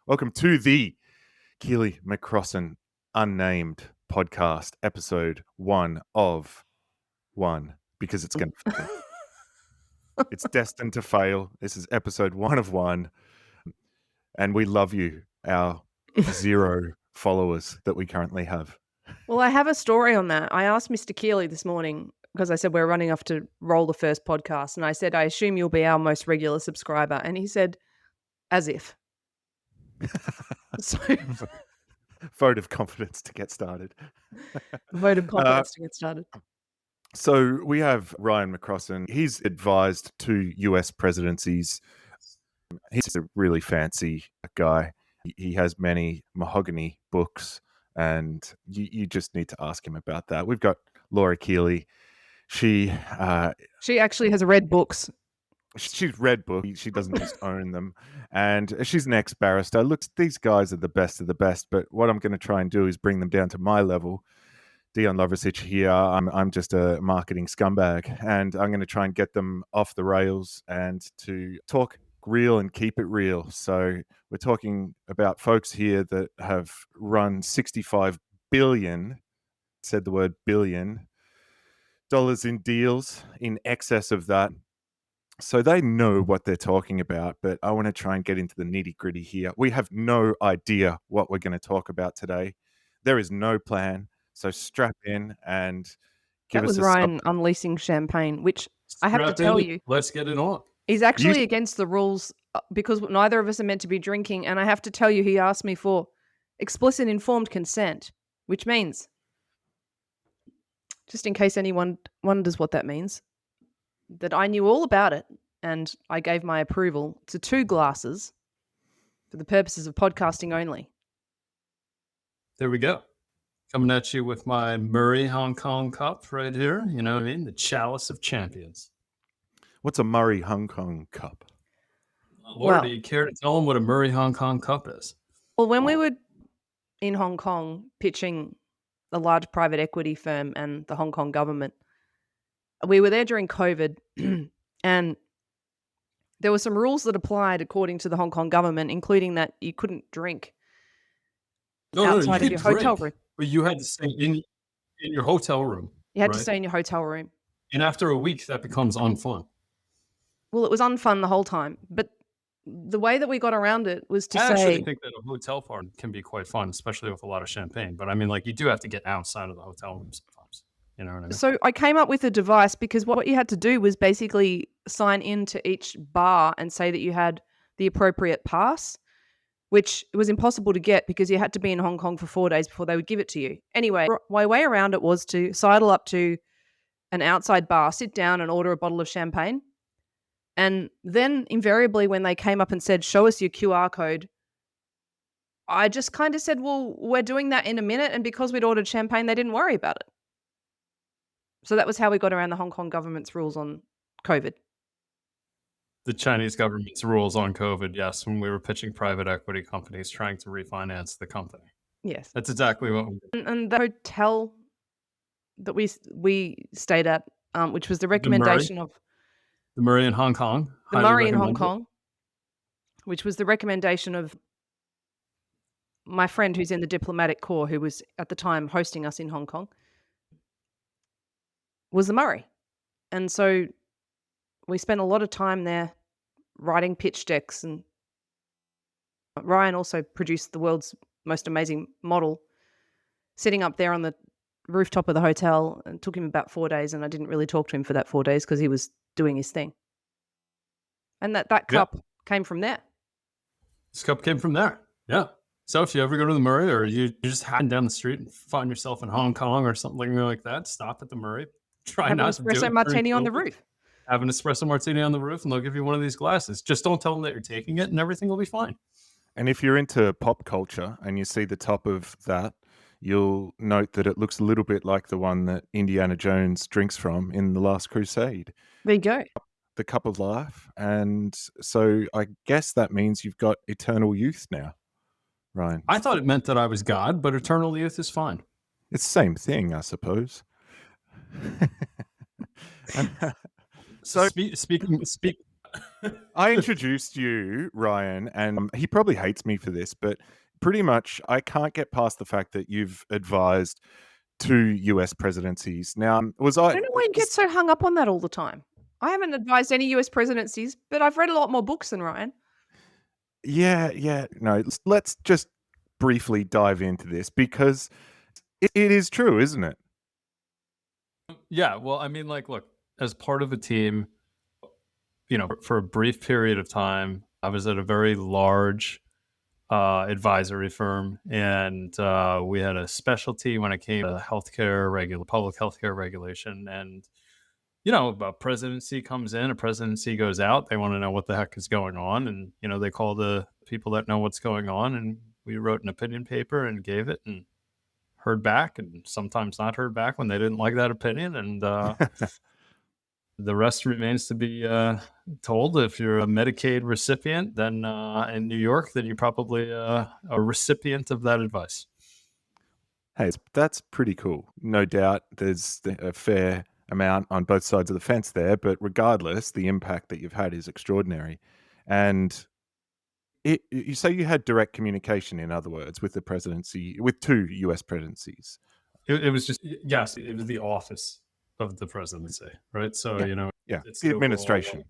Welcome to the Keily McCrosson Unnamed Podcast, episode 1 of 1, because it's going to fail. It's destined to fail. This is episode 1 of 1, and we love you, our 0 followers that we currently have. Well, I have a story on that. I asked Mr. Keely this morning because I said we're running off to roll the first podcast, and I said, I assume you'll be our most regular subscriber. And he said, as if. So, Vote of confidence to get started. vote of confidence to get started. So we have Ryan McCrosson. He's advised 2 US presidencies. He's a really fancy guy. He has many mahogany books, and you just need to ask him about that. We've got Laura Keely. She actually has read books. She's read books. She doesn't just own them. And she's an ex-barrister. Look, these guys are the best of the best, but what I'm going to try and do is bring them down to my level. Dion Lovrecich here. I'm just a marketing scumbag, and I'm going to try and get them off the rails and to talk real and keep it real. So we're talking about folks here that have run $65 billion, said the word billion, dollars in deals, in excess of that. So they know what they're talking about, but I want to try and get into the nitty-gritty here. We have no idea what we're going to talk about today. There is no plan. So strap in and give us a Ryan unleashing champagne, which I have to tell you. Let's get it on. He's actually against the rules because neither of us are meant to be drinking. And I have to tell you, he asked me for explicit informed consent, which means, just in case anyone wonders what that means, that I knew all about it and I gave my approval to 2 glasses for the purposes of podcasting only. There we go. Coming at you with my Murray Hong Kong cup right here. You know what I mean? The chalice of champions. What's a Murray Hong Kong cup? Laura, do you care to tell them what a Murray Hong Kong cup is? Well, when we were in Hong Kong pitching a large private equity firm and the Hong Kong government, we were there during COVID and there were some rules that applied according to the Hong Kong government, including that you couldn't drink outside of your hotel room. But you had to stay in your hotel room. You had to stay in your hotel room. And after a week, that becomes unfun. Well, it was unfun the whole time. But the way that we got around it was to say... I actually think that a hotel party can be quite fun, especially with a lot of champagne. But I mean, like, you do have to get outside of the hotel room sometimes. You know what I mean? So I came up with a device because what you had to do was basically sign into each bar and say that you had the appropriate pass, which was impossible to get because you had to be in Hong Kong for 4 days before they would give it to you. Anyway, my way around it was to sidle up to an outside bar, sit down and order a bottle of champagne. And then invariably when they came up and said, show us your QR code, I just kind of said, well, we're doing that in a minute. And because we'd ordered champagne, they didn't worry about it. So that was how we got around the Hong Kong government's rules on COVID. The Chinese government's rules on COVID, yes, when we were pitching private equity companies trying to refinance the company. Yes. That's exactly what we did. And the hotel that we stayed at, which was the recommendation of... The Murray in Hong Kong. The Murray in Hong Kong, which was the recommendation of my friend who's in the diplomatic corps, who was at the time hosting us in Hong Kong, was the Murray. And so we spent a lot of time there writing pitch decks, and Ryan also produced the world's most amazing model, sitting up there on the rooftop of the hotel, and it took him about 4 days, and I didn't really talk to him for that 4 days because he was doing his thing. And that cup came from there. This cup came from there. Yeah. So if you ever go to the Murray or you're just hiding down the street and find yourself in Hong Kong or something like that, stop at the Murray. Try not to do it. Have an espresso martini on the roof. Have an espresso martini on the roof and they'll give you one of these glasses. Just don't tell them that you're taking it and everything will be fine. And if you're into pop culture and you see the top of that, you'll note that it looks a little bit like the one that Indiana Jones drinks from in The Last Crusade. There you go. The cup of life. And so I guess that means you've got eternal youth now, Ryan. I thought it meant that I was God, but eternal youth is fine. It's the same thing, I suppose. So I introduced you, Ryan, and he probably hates me for this, but pretty much I can't get past the fact that you've advised 2 US presidencies. Now, was I I don't know why you get so hung up on that all the time. I haven't advised any US presidencies, but I've read a lot more books than Ryan. Yeah. No, let's just briefly dive into this because it is true, isn't it? Yeah, well, I mean, like, look, as part of a team, for a brief period of time, I was at a very large advisory firm, and we had a specialty when it came to public healthcare regulation. And a presidency comes in, a presidency goes out. They want to know what the heck is going on, and they call the people that know what's going on. And we wrote an opinion paper and gave it, and heard back, and sometimes not heard back when they didn't like that opinion. And the rest remains to be told. If you're a Medicaid recipient, then in New York, then you're probably a recipient of that advice. Hey, that's pretty cool. No doubt there's a fair amount on both sides of the fence there, but regardless, the impact that you've had is extraordinary. And you say you had direct communication, in other words, with the presidency, with 2 US presidencies. It was just, yes, it was the office of the presidency, right? So, Yeah, it's the overall, administration.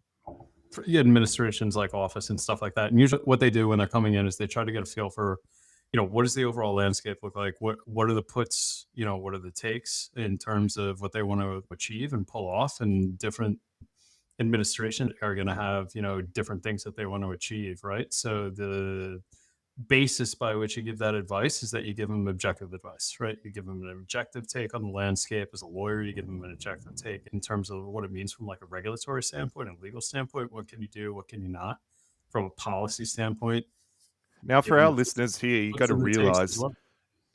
the administration's like office and stuff like that. And usually what they do when they're coming in is they try to get a feel for, what does the overall landscape look like? What are the puts, what are the takes in terms of what they want to achieve and pull off, and different administrations are going to have, different things that they want to achieve, right? So the basis by which you give that advice is that you give them objective advice, right? You give them an objective take on the landscape. As a lawyer, you give them an objective take in terms of what it means from like a regulatory standpoint and legal standpoint. What can you do? What can you not? From a policy standpoint. Now, for our listeners here, you got to realize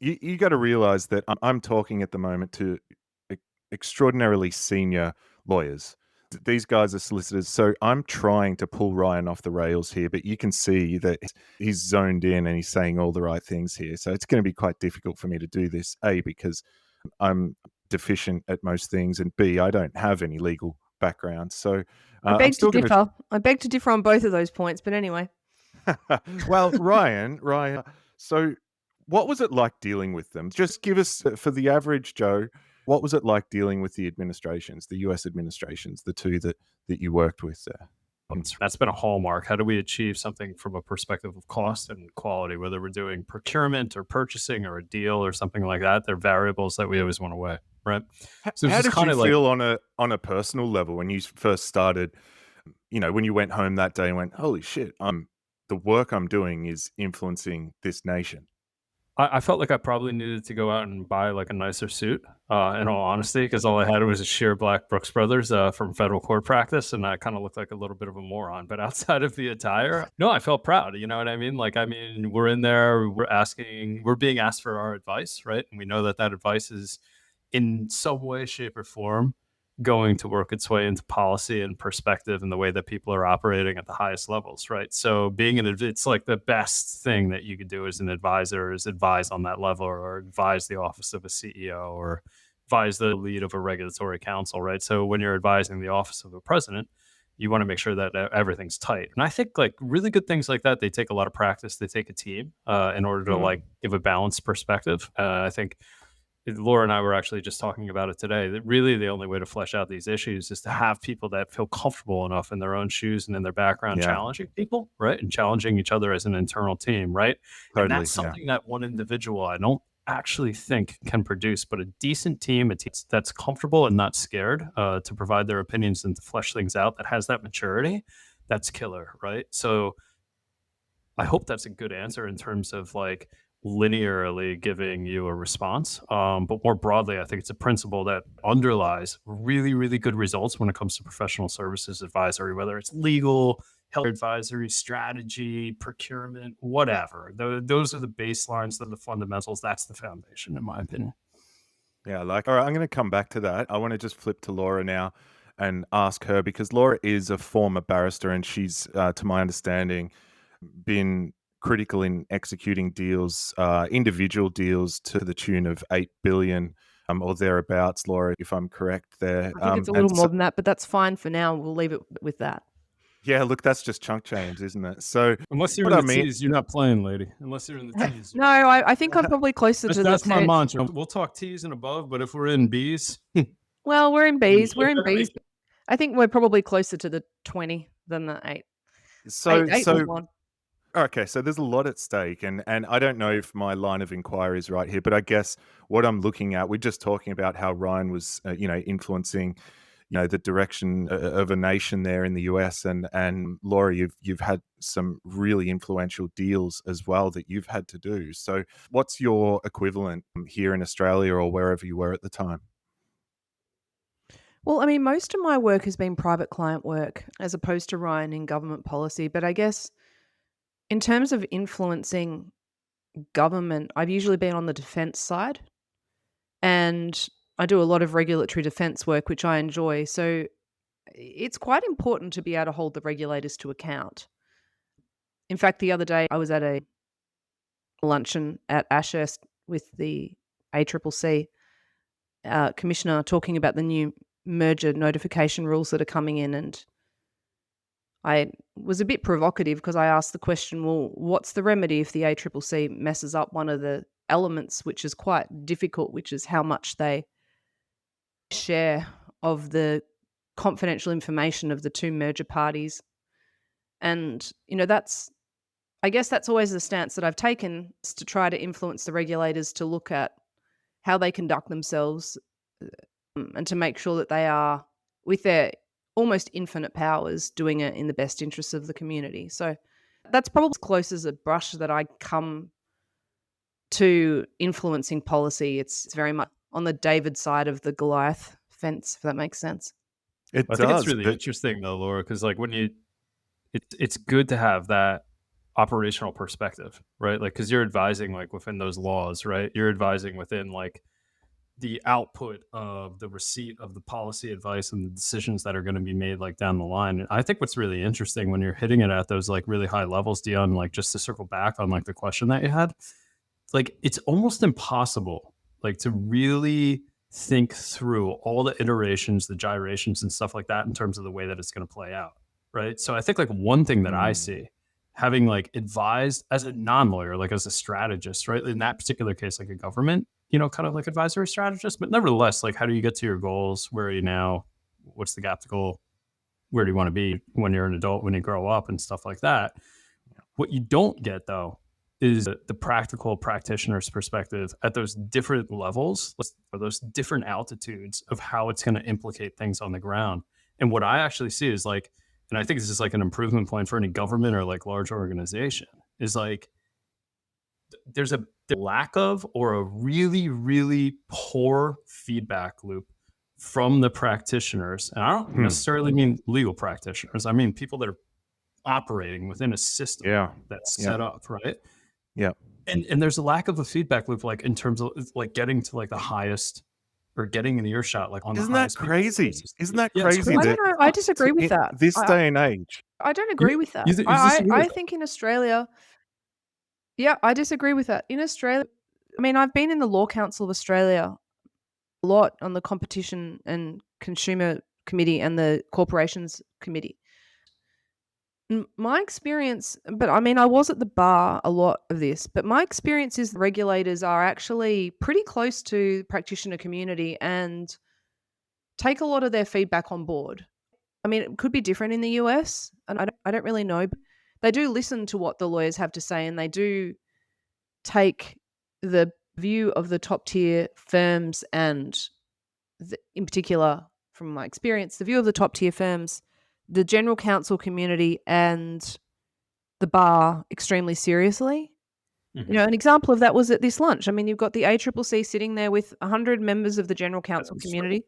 you got to realize that I'm talking at the moment to extraordinarily senior lawyers. These guys are solicitors, so I'm trying to pull Ryan off the rails here, but you can see that he's zoned in and he's saying all the right things here. So it's going to be quite difficult for me to do this, A, because I'm deficient at most things, and B, I don't have any legal background. So I beg to differ. I beg to differ on both of those points, but anyway. Well, Ryan, so what was it like dealing with them? Just give us, for the average Joe, what was it like dealing with the administrations, the US administrations, the 2 that you worked with there? That's been a hallmark. How do we achieve something from a perspective of cost and quality, whether we're doing procurement or purchasing or a deal or something like that? They're variables that we always want to weigh, right? So how did you feel on a personal level when you first started, when you went home that day and went, holy shit, the work I'm doing is influencing this nation? I felt like I probably needed to go out and buy like a nicer suit, in all honesty, because all I had was a sheer black Brooks Brothers from federal court practice, and I kind of looked like a little bit of a moron. But outside of the attire, no, I felt proud. You know what I mean? Like, we're in there, we're being asked for our advice, right? And we know that advice is in some way, shape, or form going to work its way into policy and perspective and the way that people are operating at the highest levels, right? So it's like the best thing that you could do as an advisor is advise on that level, or advise the office of a CEO, or advise the lead of a regulatory council, right? So when you're advising the office of a president, you want to make sure that everything's tight. And I think like really good things like that, they take a lot of practice. They take a team in order to like give a balanced perspective. I think Laura and I were actually just talking about it today, that really the only way to flesh out these issues is to have people that feel comfortable enough in their own shoes and in their background, challenging people, right? And challenging each other as an internal team, right? Totally, and that's something that one individual, I don't actually think can produce, but a decent team, a team that's comfortable and not scared to provide their opinions and to flesh things out, that has that maturity, that's killer, right? So I hope that's a good answer in terms of like linearly giving you a response. But more broadly, I think it's a principle that underlies really, really good results when it comes to professional services advisory, whether it's legal, health advisory, strategy, procurement, whatever. Those are the baselines, they're the fundamentals. That's the foundation, in my opinion. Yeah, all right, I'm going to come back to that. I want to just flip to Laura now and ask her, because Laura is a former barrister and she's, to my understanding, been critical in executing deals, individual deals to the tune of 8 billion or thereabouts, Laura, if I'm correct there. I think it's a little more than that, but that's fine for now. We'll leave it with that. Yeah, look, that's just chunk change, isn't it? So Unless you're what in I the mean, T's, you're not playing, lady. Unless you're in the T's. No, I think I'm probably closer to the That's my 10. mantra. We'll talk T's and above, but if we're in B's, Well, we're in Bs. We're in Bs. I think we're probably closer to the 20 than the 8. so 8 was so one. okay, so there's a lot at stake, and I don't know if my line of inquiry is right here, but I guess what I'm looking at, we're just talking about how Ryan was, influencing, the direction of a nation there in the US, and Laura, you've had some really influential deals as well that you've had to do. So, what's your equivalent here in Australia or wherever you were at the time? Well, I mean, most of my work has been private client work as opposed to Ryan in government policy. But I guess in terms of influencing government, I've usually been on the defense side. And I do a lot of regulatory defense work, which I enjoy. So it's quite important to be able to hold the regulators to account. In fact, the other day I was at a luncheon at Ashurst with the ACCC commissioner talking about the new merger notification rules that are coming in. And I was a bit provocative because I asked the question, well, what's the remedy if the ACCC messes up one of the elements, which is quite difficult, which is how much they share of the confidential information of the two merger parties. And, I guess that's always the stance that I've taken, is to try to influence the regulators to look at how they conduct themselves, and to make sure that they are, with their almost infinite powers, doing it in the best interests of the community. So that's probably as close as a brush that I come to influencing policy. It's very much on the David side of the Goliath fence, if that makes sense. It I think it's does, really but interesting though, Laura, because like it's good to have that operational perspective, right? Like, because you're advising like within those laws, right? You're advising within like the output of the receipt of the policy advice and the decisions that are going to be made like down the line. And I think what's really interesting when you're hitting it at those like really high levels, Dion, like just to circle back on like the question that you had, like it's almost impossible like to really think through all the iterations, the gyrations and stuff like that in terms of the way that it's going to play out, right? So I think like one thing that I see, having like advised as a non-lawyer, like as a strategist, right? In that particular case, like a government, kind of like advisory strategist, but nevertheless, like how do you get to your goals? Where are you now? What's the gap to goal? Where do you want to be when you're an adult, when you grow up and stuff like that? What you don't get though is the practical practitioner's perspective at those different levels or those different altitudes of how it's going to implicate things on the ground. And what I actually see is like, and I think this is like an improvement point for any government or like large organization, is like there's a lack of or a really, really poor feedback loop from the practitioners. And I don't necessarily mean legal practitioners. I mean people that are operating within a system that's set up, right? Yeah. And there's a lack of a feedback loop, like in terms of like getting to like the highest or getting an earshot, like on Isn't the that highest. crazy? Isn't that Yeah, it's crazy? I crazy. don't know. I disagree with that. This day and age. I don't agree with that. You disagree with I that? think in Australia, yeah, I disagree with that. In Australia, I mean, I've been in the Law Council of Australia a lot on the Competition and Consumer Committee and the Corporations Committee. My experience, but I mean, I was at the bar a lot of this, but my experience is the regulators are actually pretty close to the practitioner community and take a lot of their feedback on board. I mean, it could be different in the US, and I don't really know, but they do listen to what the lawyers have to say, and they do take the view of the top tier firms and in particular, from my experience, the view of the top tier firms, the general counsel community and the bar extremely seriously. An example of that was at this lunch. I mean, you've got the ACCC sitting there with 100 members of the general counsel community,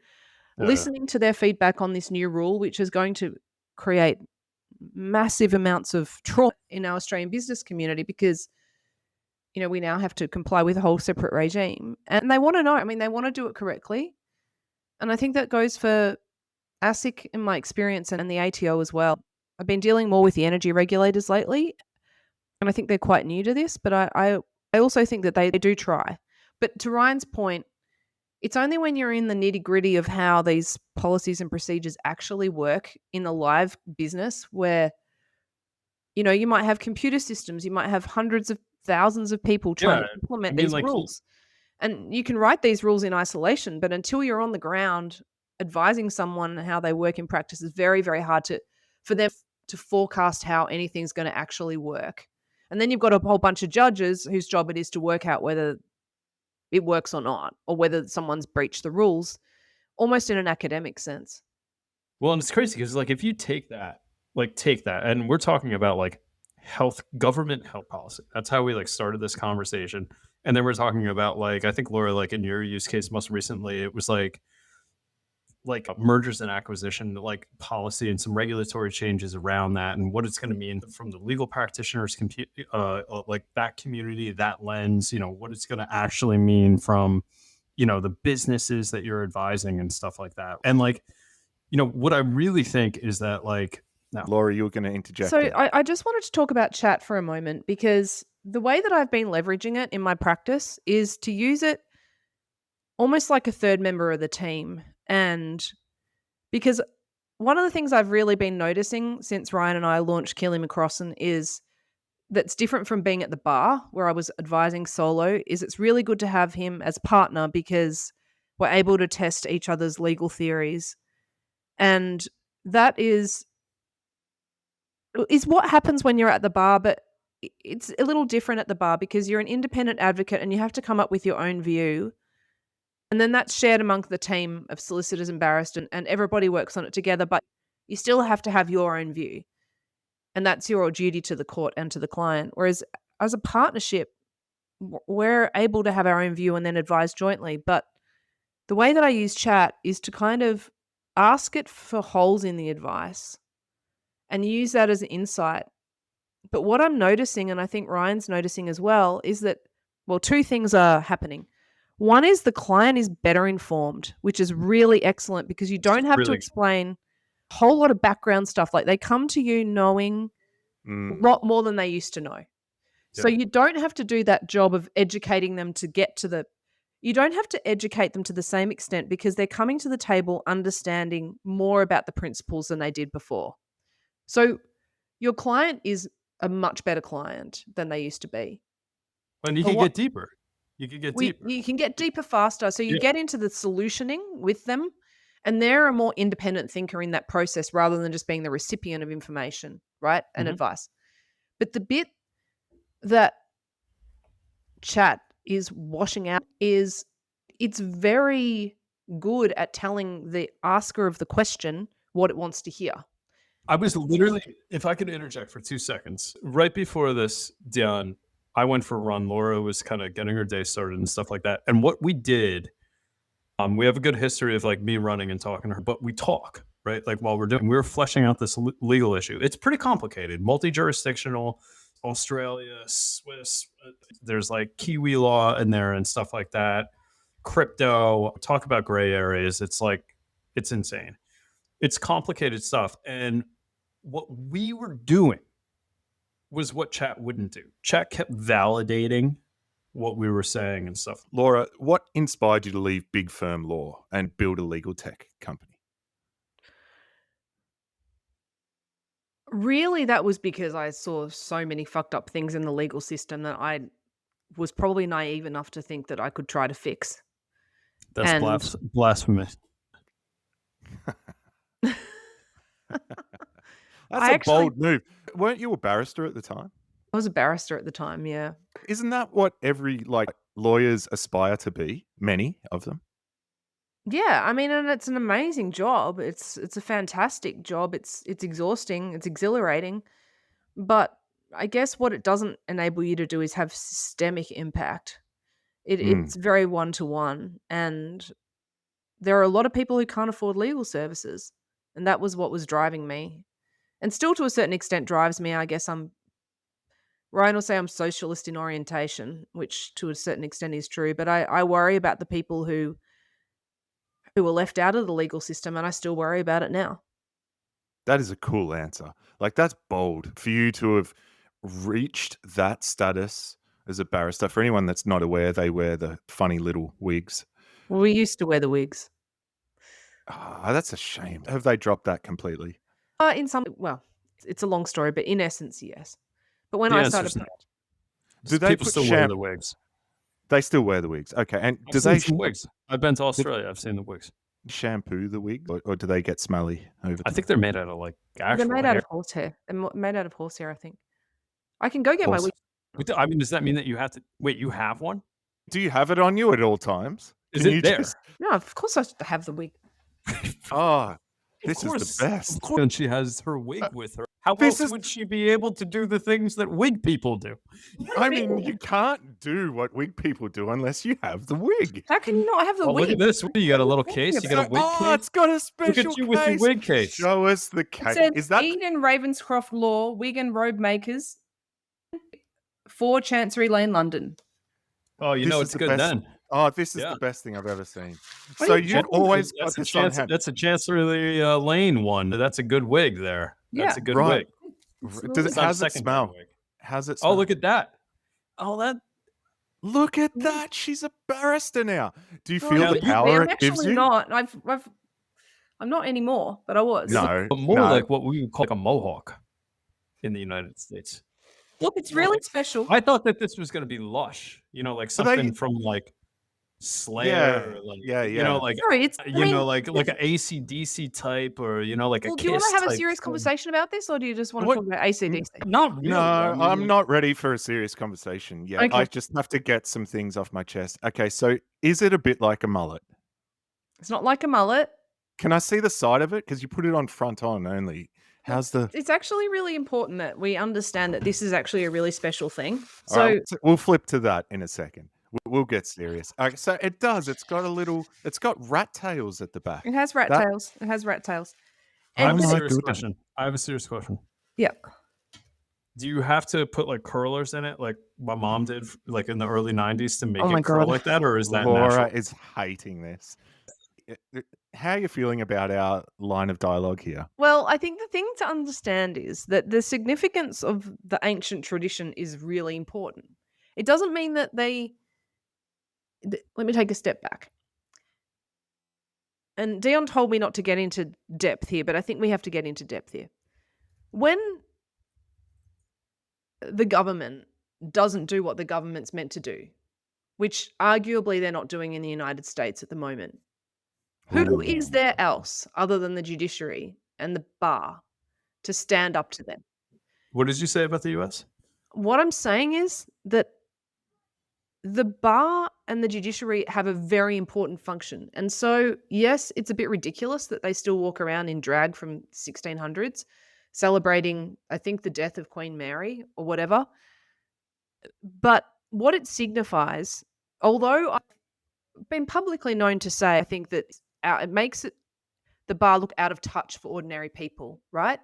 listening to their feedback on this new rule, which is going to create massive amounts of trauma in our Australian business community because, we now have to comply with a whole separate regime. And they want to know, I mean, they want to do it correctly. And I think that goes for ASIC in my experience and the ATO as well. I've been dealing more with the energy regulators lately, and I think they're quite new to this, but I also think that they do try. But to Ryan's point, It's only when you're in the nitty-gritty of how these policies and procedures actually work in the live business where, you might have computer systems, you might have hundreds of thousands of people trying Yeah, to I implement mean, these like, rules. And you can write these rules in isolation, but until you're on the ground advising someone how they work in practice, it's very, very hard for them to forecast how anything's going to actually work. And then you've got a whole bunch of judges whose job it is to work out whether it works or not, or whether someone's breached the rules, almost in an academic sense. well, and it's crazy because like if you take that, and we're talking about like government health policy. That's how we like started this conversation. And then we're talking about like, I think Laura, like in your use case most recently, it was like mergers and acquisition, like policy and some regulatory changes around that and what it's going to mean from the legal practitioners, like that community, that lens, what it's going to actually mean from, the businesses that you're advising and stuff like that. And like, what I really think is that like, no. Laura, you were going to interject. So I just wanted to talk about chat for a moment because the way that I've been leveraging it in my practice is to use it almost like a third member of the team. And because one of the things I've really been noticing since Ryan and I launched Keily McCrosson is that's different from being at the bar where I was advising solo is it's really good to have him as partner because we're able to test each other's legal theories. And that is what happens when you're at the bar, but it's a little different at the bar because you're an independent advocate and you have to come up with your own view. And then that's shared among the team of solicitors and barristers, and everybody works on it together, but you still have to have your own view. And that's your duty to the court and to the client. Whereas as a partnership, we're able to have our own view and then advise jointly. But the way that I use chat is to kind of ask it for holes in the advice and use that as an insight. But what I'm noticing, and I think Ryan's noticing as well, is that, well, two things are happening. One is the client is better informed, which is really excellent because you don't have to explain a whole lot of background stuff. Like they come to you knowing a lot more than they used to know. Yeah. So you don't have to do that job of educating them to get to you don't have to educate them to the same extent because they're coming to the table understanding more about the principles than they did before. So your client is a much better client than they used to be. And you can get deeper. You can get deeper faster. So you get into the solutioning with them, and they're a more independent thinker in that process rather than just being the recipient of information, right? And advice. But the bit that chat is washing out is it's very good at telling the asker of the question what it wants to hear. I was literally, if I could interject for 2 seconds, right before this, Dion, I went for a run. Laura was kind of getting her day started and stuff like that. And what we did, we have a good history of like me running and talking to her, but we talk, right? Like while we're fleshing out this legal issue. It's pretty complicated, multi-jurisdictional, Australia, Swiss, there's like Kiwi law in there and stuff like that. Crypto, talk about gray areas. It's like, it's insane. It's complicated stuff. And what we were doing was what chat wouldn't do. Chat kept validating what we were saying and stuff. Laura, what inspired you to leave big firm law and build a legal tech company? Really, that was because I saw so many fucked up things in the legal system that I was probably naive enough to think that I could try to fix. That's blasphemous. That's a bold move. Weren't you a barrister at the time? I was a barrister at the time, yeah. Isn't that what every lawyers aspire to be? Many of them. Yeah, I mean, and it's an amazing job. It's a fantastic job. It's exhausting. It's exhilarating. But I guess what it doesn't enable you to do is have systemic impact. It's very one-to-one. And there are a lot of people who can't afford legal services. And that was what was driving me. And still to a certain extent drives me. I guess Ryan will say I'm socialist in orientation, which to a certain extent is true. But I worry about the people who were left out of the legal system, and I still worry about it now. That is a cool answer. Like, that's bold for you to have reached that status as a barrister. For anyone that's not aware, they wear the funny little wigs. Well, we used to wear the wigs. Ah, that's a shame. Have they dropped that completely? In some, well, it's a long story, but in essence, yes. But when The I answer's started, Do they people put still wear the wigs. They still wear the wigs. Okay. And I've do seen they some wigs. I've been to Australia. I've seen the wigs. shampoo the wigs, or do they get smelly over I time? think they're made out of like they're actual made out hair. of horsehair. They're made out of horsehair, I think. I can go get my Horse- wig. I mean, does that mean that you have to wait? You have one? Do you have it on you at all times? Is Can it you there? just No, of course I have the wig. Oh, this Of is the best. Of course, she has her wig with her. How this else is- would she be able to do the things that wig people do? I mean, you can't do what wig people do unless you have the wig. How can you not have the Oh, wig? look at this. You got a little case. You got a wig case. It's got a special Look at you with your case. wig case. Show us the It case. says Is that Eden Ravenscroft Law, wig and robe makers, 4 Chancery Lane, London. Oh, you This know is it's the good best- then. Oh, this is Yeah. the best thing I've ever seen. What So are you you've talking always That's got a this on chance. hand. That's a Chancery Lane one. That's a good wig there. That's Yeah. a good Right. wig. Does really- it, It's not a how's it secondary smell? wig. How's it smell? Oh, look at that. Oh, that. Look at that. She's a barrister now. Do you Oh, feel Yeah, the you- power I'm it gives actually you? not. I'm not anymore, but I was. No. But more no. like what we would call like a mohawk in the United States. Look, it's really special. I thought that this was going to be lush, you know, like But they- something from like Slayer, Yeah, or like, yeah, you know, yeah. like Sorry, it's. you know, like an AC/DC type, or you know, like Well, a do you want to Kiss have a type serious thing. conversation about this, or do you just want to What- talk about ACDC? Not really. No, I mean, I'm like- not ready for a serious conversation yet. Okay. I just have to get some things off my chest. Okay, so is it a bit like a mullet? It's not like a mullet. Can I see the side of it? Because you put it on front on only. How's the? It's actually really important that we understand that this is actually a really special thing. All So right, we'll flip to that in a second. We'll get serious. Okay, so it does. It's got rat tails at the back. it has rat That- tails. It has rat tails. I have And a my serious goodness. question. I have a serious question. yeah, Do you have to put like curlers in it, like my mom did, like in the early '90s, to make Oh my it curl God. like that, or is that Laura natural? is hating this. How are you feeling about our line of dialogue here? well, I think the thing to understand is that the significance of the ancient tradition is really important. It doesn't mean that let me take a step back. And Dion told me not to get into depth here, but I think we have to get into depth here. When the government doesn't do what the government's meant to do, which arguably they're not doing in the United States at the moment, who is there else other than the judiciary and the bar to stand up to them? What did you say about the U.S.? What I'm saying is that the bar and the judiciary have a very important function. And so, yes, it's a bit ridiculous that they still walk around in drag from 1600s, celebrating, I think, the death of Queen Mary or whatever. But what it signifies, although I've been publicly known to say, I think that it makes the bar look out of touch for ordinary people, right?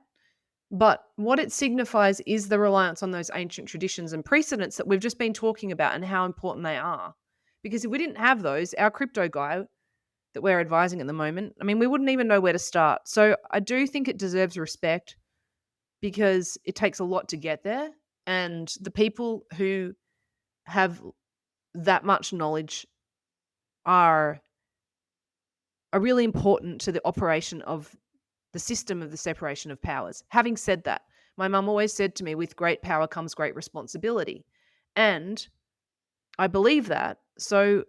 But what it signifies is the reliance on those ancient traditions and precedents that we've just been talking about and how important they are. Because if we didn't have those, our crypto guy that we're advising at the moment, I mean, we wouldn't even know where to start. So I do think it deserves respect because it takes a lot to get there. And the people who have that much knowledge are really important to the operation of the system of the separation of powers. Having said that, my mum always said to me, with great power comes great responsibility. And I believe that. So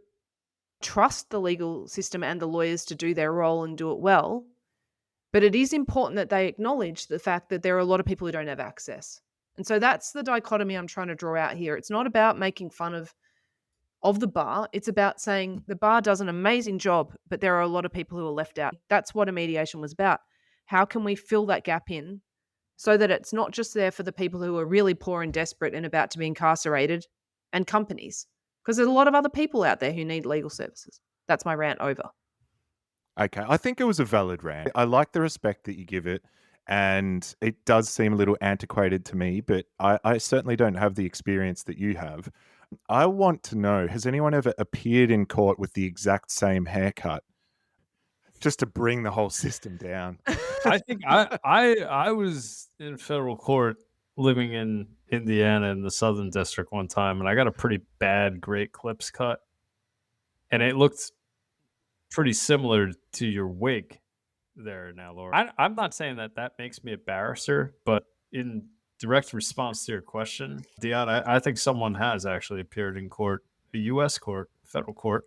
trust the legal system and the lawyers to do their role and do it well. But it is important that they acknowledge the fact that there are a lot of people who don't have access. And so that's the dichotomy I'm trying to draw out here. It's not about making fun of the bar. It's about saying the bar does an amazing job, but there are a lot of people who are left out. That's what a mediation was about. How can we fill that gap in so that it's not just there for the people who are really poor and desperate and about to be incarcerated and companies? Because there's a lot of other people out there who need legal services. That's my rant over. Okay, I think it was a valid rant. I like the respect that you give it, and it does seem a little antiquated to me, but I certainly don't have the experience that you have. I want to know, has anyone ever appeared in court with the exact same haircut? Just to bring the whole system down. I think I was in federal court living in Indiana in the Southern District one time, and I got a pretty bad Great Clips cut, and it looked pretty similar to your wig there now, Laura. I'm not saying that makes me a barrister, but in direct response to your question, Dion, I think someone has actually appeared in court, a U.S. court, federal court,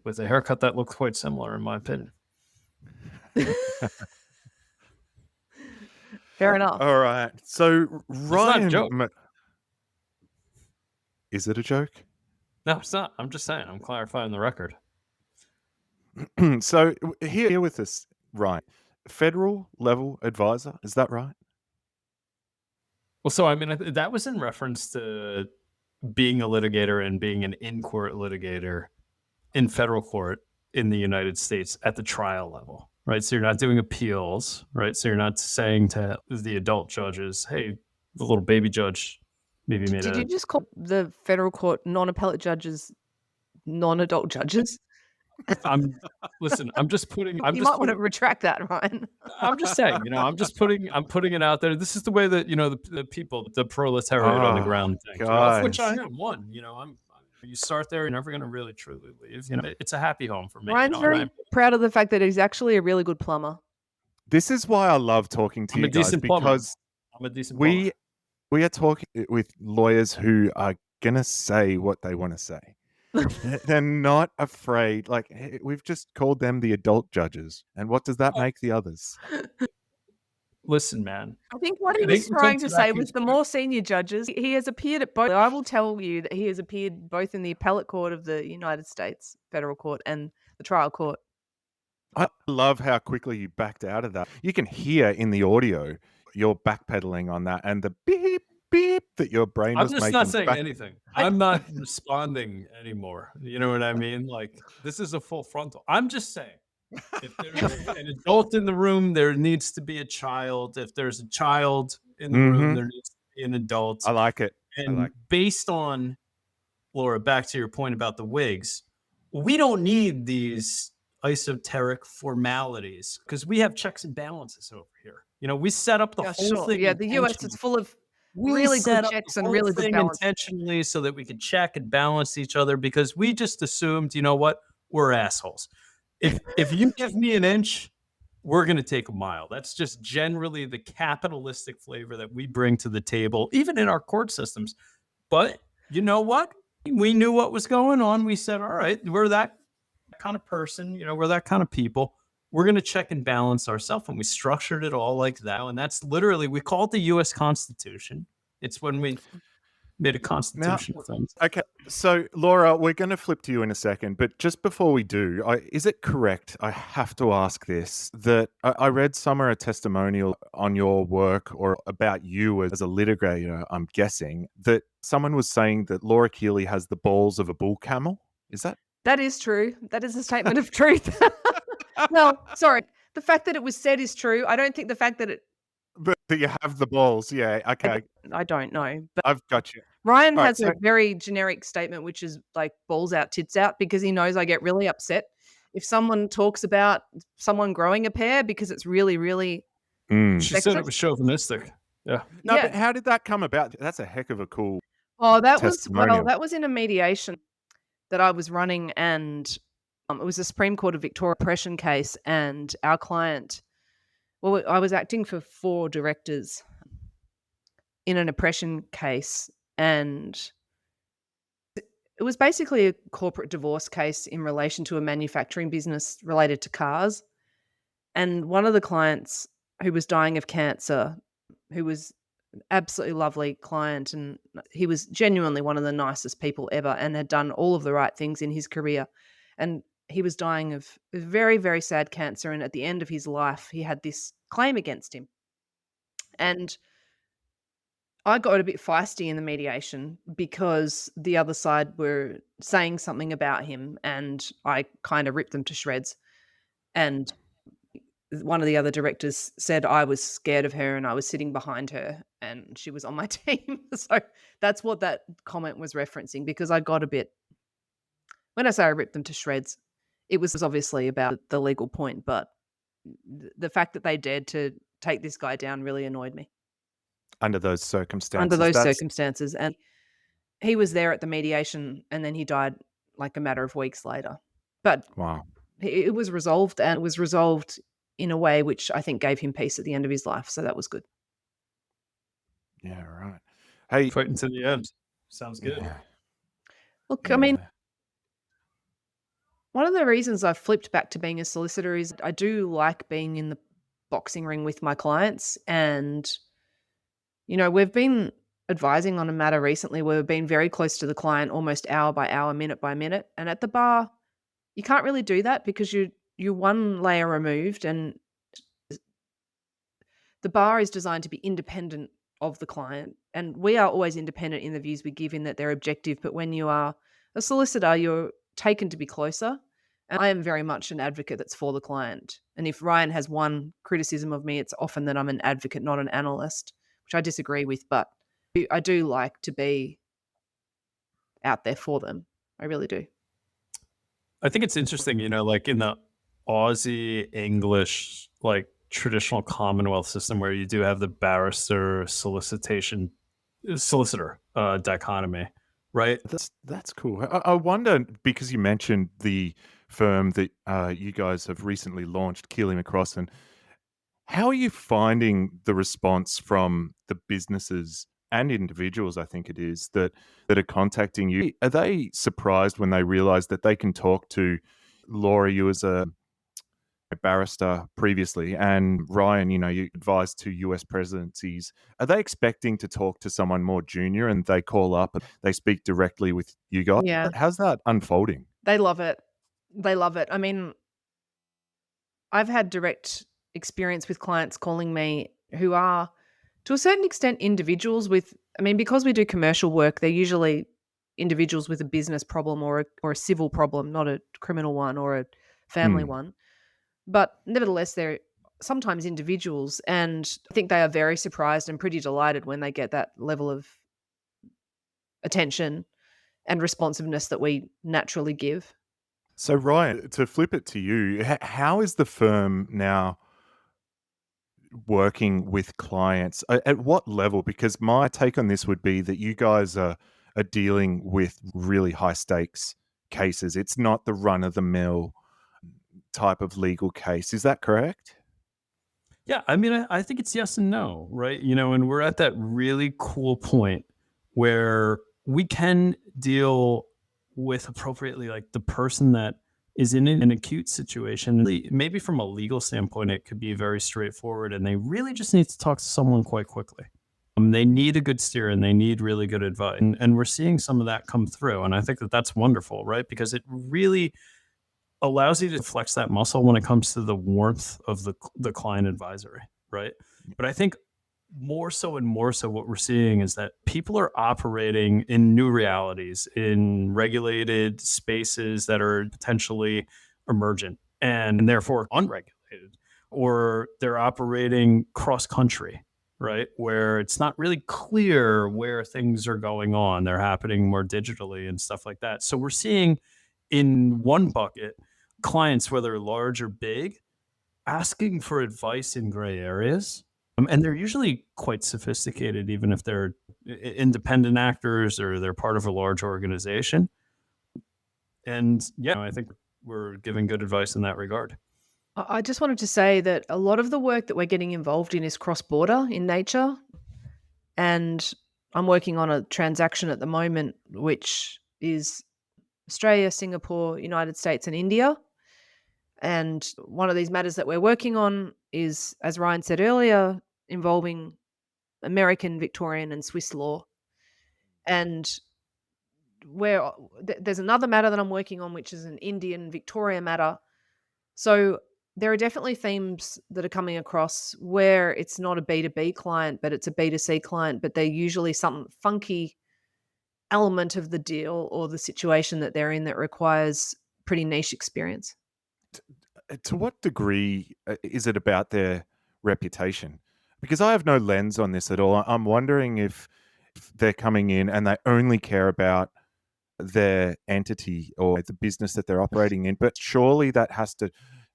with a haircut that looked quite similar, in my opinion. Fair enough. All right. So It's not a joke. Ryan, is it a joke? No, it's not. I'm just saying. I'm clarifying the record. So here with us, Ryan, federal level advisor, is that right? Well, so I mean, that was in reference to being a litigator and being an in-court litigator in federal court in the United States at the trial level, right? So you're not doing appeals, right? So you're not saying to the adult judges, hey, the little baby judge maybe made Did you just call the federal court non-appellate judges non-adult judges? Listen, I'm just putting. You might want to retract that, Ryan. I'm just saying, I'm putting it out there. This is the way that the people, the proletariat on the ground think. Of which I am one. You start there, you're never going to really truly leave. It's a happy home for me. Ryan's very proud of the fact that he's actually a really good plumber. This is why I love talking to you guys, because I'm a decent plumber. We are talking with lawyers who are gonna say what they want to say. They're not afraid. Like, we've just called them the adult judges, and what does that make the others? Listen, man. I think what he was trying to say was the more senior judges, he has appeared at both. I will tell you that he has appeared both in the appellate court of the United States federal court and the trial court. I love how quickly you backed out of that. You can hear in the audio you're backpedaling on that, and the beep beep that your brain was making. I'm just not saying anything. I'm not responding anymore. You know what I mean? Like, this is a full frontal. I'm just saying, if there's an adult in the room, there needs to be a child. If there's a child in the room, there needs to be an adult. I like it. And based on, Laura, back to your point about the wigs, we don't need these esoteric formalities because we have checks and balances over here. We set up the whole thing. Yeah, the US is full of really good checks and really good balance. Intentionally so that we could check and balance each other, because we just assumed, we're assholes. If you give me an inch, we're going to take a mile. That's just generally the capitalistic flavor that we bring to the table, even in our court systems. But you know what? We knew what was going on. We said, all right, we're that kind of person, we're that kind of people. We're going to check and balance ourselves, and we structured it all like that. And that's literally, we call it the U.S. Constitution. It's when we made a constitution of things. Okay, so Laura, we're going to flip to you in a second, but just before we do, is it correct, I have to ask this, that I read somewhere a testimonial on your work or about you as a litigator, I'm guessing, that someone was saying that Laura Keily has the balls of a bull camel. Is that? That is true. That is a statement of truth. Well, sorry. The fact that it was said is true. I don't think the fact that it... But you have the balls, yeah. Okay. I don't know. But I've got you. Ryan has a very generic statement, which is like balls out, tits out, because he knows I get really upset if someone talks about someone growing a pair because it's really, really... She said it was chauvinistic. Yeah. No, but how did that come about? That's a heck of a cool that was in a mediation that I was running, and it was a Supreme Court of Victoria oppression case, and our client, I was acting for 4 directors in an oppression case, and it was basically a corporate divorce case in relation to a manufacturing business related to cars. And one of the clients who was dying of cancer, who was absolutely lovely client, and he was genuinely one of the nicest people ever and had done all of the right things in his career, and he was dying of very, very sad cancer, and at the end of his life he had this claim against him. And I got a bit feisty in the mediation because the other side were saying something about him, and I kind of ripped them to shreds. And one of the other directors said I was scared of her and I was sitting behind her and she was on my team. So that's what that comment was referencing, because I got a bit, when I say I ripped them to shreds, it was obviously about the legal point, but the fact that they dared to take this guy down really annoyed me. Under those circumstances. And he was there at the mediation, and then he died like a matter of weeks later. But Wow. it was resolved, and it was resolved in a way which I think gave him peace at the end of his life. So that was good. Yeah, right. Hey, Fighting to the end. Sounds good. yeah, Look, I mean, yeah. one of the reasons I've flipped back to being a solicitor is I do like being in the boxing ring with my clients. And, we've been advising on a matter recently where we've been very close to the client, almost hour by hour, minute by minute. And at the bar, you can't really do that because you're one layer removed, and the bar is designed to be independent of the client. And we are always independent in the views we give in that they're objective. But when you are a solicitor, you're taken to be closer. And I am very much an advocate that's for the client. And if Ryan has one criticism of me, it's often that I'm an advocate, not an analyst, which I disagree with. But I do like to be out there for them. I really do. I think it's interesting, like in the Aussie English, like traditional Commonwealth system where you do have the barrister solicitor dichotomy, right? That's cool. I wonder, because you mentioned the firm that you guys have recently launched, Keily McCrosson. How are you finding the response from the businesses and individuals, I think it is, that are contacting you? Are they surprised when they realize that they can talk to Laura, you as a barrister previously, and Ryan, you advised to US presidencies? Are they expecting to talk to someone more junior and they call up and they speak directly with you guys? Yeah, How's that unfolding? they love it. They love it. I mean, I've had direct experience with clients calling me who are, to a certain extent, individuals with, because we do commercial work, they're usually individuals with a business problem or a civil problem, not a criminal one or a family Mm. one. But nevertheless, they're sometimes individuals. And I think they are very surprised and pretty delighted when they get that level of attention and responsiveness that we naturally give. So, Ryan, to flip it to you, how is the firm now working with clients? At what level? Because my take on this would be that you guys are dealing with really high stakes cases. It's not the run of the mill type of legal case. Is that correct? Yeah, I think it's yes and no, right? And we're at that really cool point where we can deal with appropriately, like the person that is in an acute situation. Maybe from a legal standpoint, it could be very straightforward, and they really just need to talk to someone quite quickly. They need a good steer and they need really good advice. And we're seeing some of that come through. And I think that that's wonderful, right? Because it really allows you to flex that muscle when it comes to the warmth of the client advisory, right? But I think more so and more so what we're seeing is that people are operating in new realities, in regulated spaces that are potentially emergent and therefore unregulated, or they're operating cross country, right? Where it's not really clear where things are going on. They're happening more digitally and stuff like that. So we're seeing in one bucket clients, whether large or big, asking for advice in gray areas. And they're usually quite sophisticated, even if they're independent actors or they're part of a large organization. And yeah, I think we're giving good advice in that regard. I just wanted to say that a lot of the work that we're getting involved in is cross-border in nature. And I'm working on a transaction at the moment, which is Australia, Singapore, United States, and India. And one of these matters that we're working on is, as Ryan said earlier, involving American, Victorian, and Swiss law. And there's another matter that I'm working on, which is an Indian Victoria matter. So there are definitely themes that are coming across where it's not a B2B client, but it's a B2C client, but they're usually some funky element of the deal or the situation that they're in that requires pretty niche experience. To what degree is it about their reputation? Because I have no lens on this at all. I'm wondering if they're coming in and they only care about their entity or the business that they're operating in, but surely that has to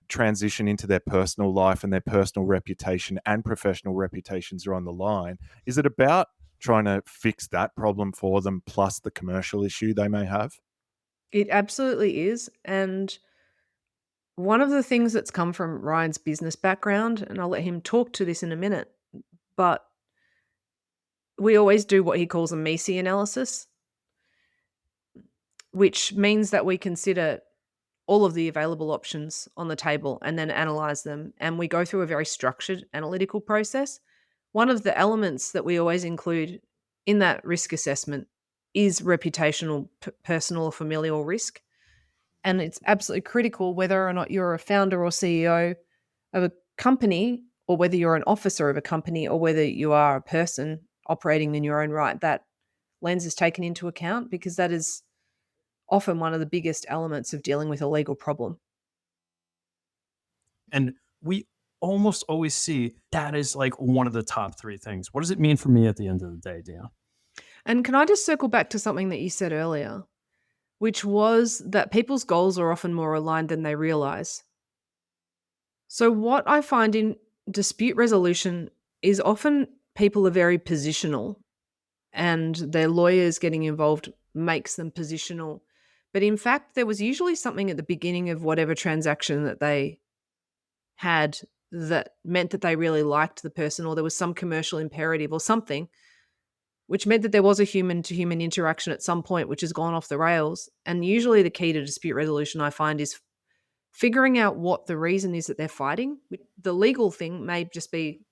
transition into their personal life, and their personal reputation and professional reputations are on the line. Is it about trying to fix that problem for them plus the commercial issue they may have? It absolutely is. And one of the things that's come from Ryan's business background, and I'll let him talk to this in a minute, but we always do what he calls a MECE analysis, which means that we consider all of the available options on the table and then analyze them. And we go through a very structured analytical process. One of the elements that we always include in that risk assessment is reputational, personal, or familial risk. And it's absolutely critical whether or not you're a founder or CEO of a company, or whether you're an officer of a company, or whether you are a person operating in your own right, that lens is taken into account, because that is often one of the biggest elements of dealing with a legal problem. And we almost always see that is like one of the top 3 things. What does it mean for me at the end of the day, Dion? And can I just circle back to something that you said earlier, which was that people's goals are often more aligned than they realize. So what I find in dispute resolution is often people are very positional, and their lawyers getting involved makes them positional. But in fact, there was usually something at the beginning of whatever transaction that they had that meant that they really liked the person, or there was some commercial imperative or something, which meant that there was a human to human interaction at some point, which has gone off the rails. And usually the key to dispute resolution, I find, is figuring out what the reason is that they're fighting. The legal thing may just be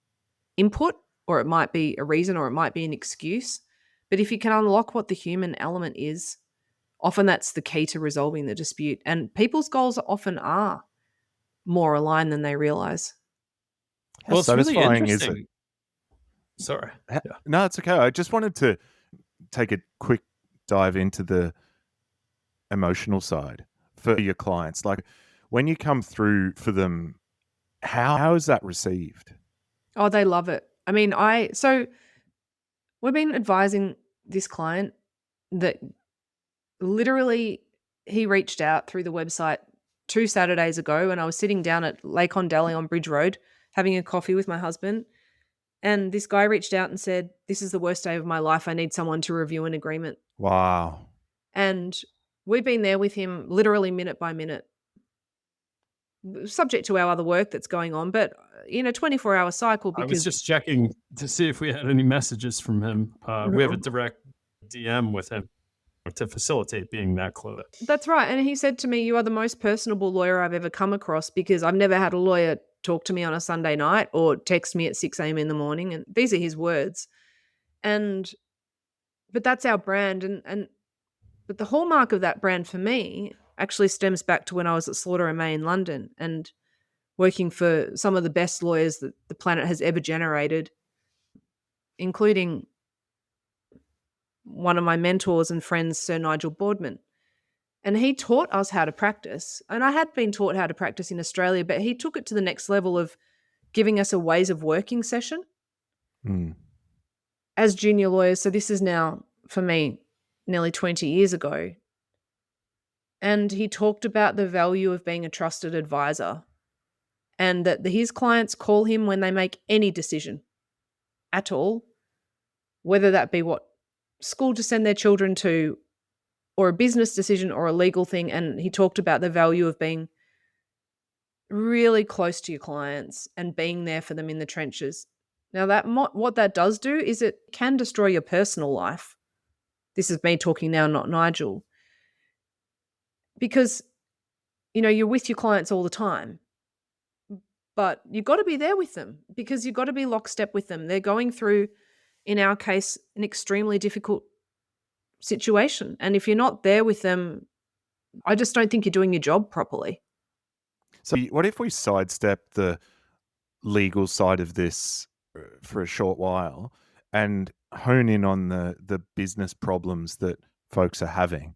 input, or it might be a reason, or it might be an excuse. But if you can unlock what the human element is, often that's the key to resolving the dispute. And people's goals often are more aligned than they realize. How It's really satisfying is it? interesting. Sorry. Yeah. No, it's okay. I just wanted to take a quick dive into the emotional side for your clients. Like, when you come through for them, how is that received? Oh, they love it. I mean, so we've been advising this client that literally he reached out through the website 2 Saturdays ago, and I was sitting down at Lake Ondale on Bridge Road having a coffee with my husband. And this guy reached out and said, "This is the worst day of my life. I need someone to review an agreement." Wow. And we've been there with him literally minute by minute, subject to our other work that's going on, but in a 24-hour cycle. I was Because just checking to see if we had any messages from him. We have a direct DM with him to facilitate being that close. That's right. And he said to me, "You are the most personable lawyer I've ever come across, because I've never had a lawyer talk to me on a Sunday night or text me at 6 a.m. in the morning." And these are his words. But that's our brand. But the hallmark of that brand for me actually stems back to when I was at Slaughter and May in London and working for some of the best lawyers that the planet has ever generated, including one of my mentors and friends, Sir Nigel Boardman. And he taught us how to practice. And I had been taught how to practice in Australia, but he took it to the next level of giving us a ways of working session as junior lawyers. So this is now, for me, nearly 20 years ago. And he talked about the value of being a trusted advisor, and that his clients call him when they make any decision at all, whether that be what school to send their children to, or a business decision, or a legal thing. And he talked about the value of being really close to your clients and being there for them in the trenches. Now, what that does do is it can destroy your personal life. This is me talking now, not Nigel. Because, you're with your clients all the time, but you've got to be there with them, because you've got to be lockstep with them. They're going through, in our case, an extremely difficult situation. And if you're not there with them, I just don't think you're doing your job properly. So what if we sidestep the legal side of this for a short while and hone in on the business problems that folks are having?